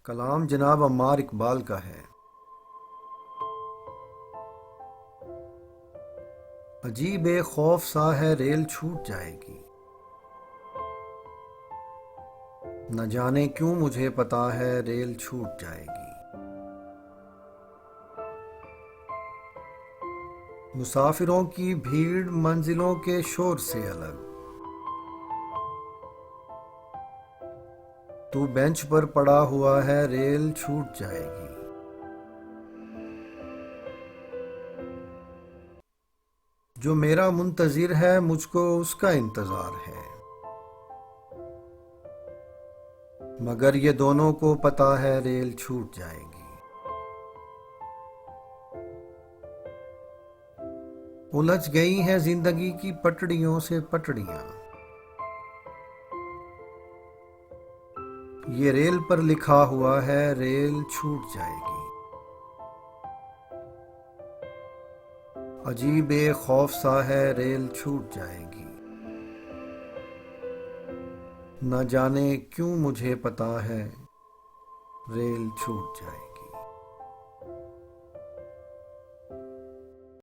کلام جناب عمار اقبال کا ہے۔ عجیب ایک خوف سا ہے ریل چھوٹ جائے گی، نہ جانے کیوں مجھے پتا ہے ریل چھوٹ جائے گی۔ مسافروں کی بھیڑ منزلوں کے شور سے الگ، تو بینچ پر پڑا ہوا ہے ریل چھوٹ جائے گی۔ جو میرا منتظر ہے مجھ کو اس کا انتظار ہے، مگر یہ دونوں کو پتا ہے ریل چھوٹ جائے گی۔ الجھ گئی ہیں زندگی کی پٹڑیوں سے پٹڑیاں، یہ ریل پر لکھا ہوا ہے ریل چھوٹ جائے گی۔ عجیب ایک خوف سا ہے ریل چھوٹ جائے گی، نہ جانے کیوں مجھے پتا ہے ریل چھوٹ جائے گی۔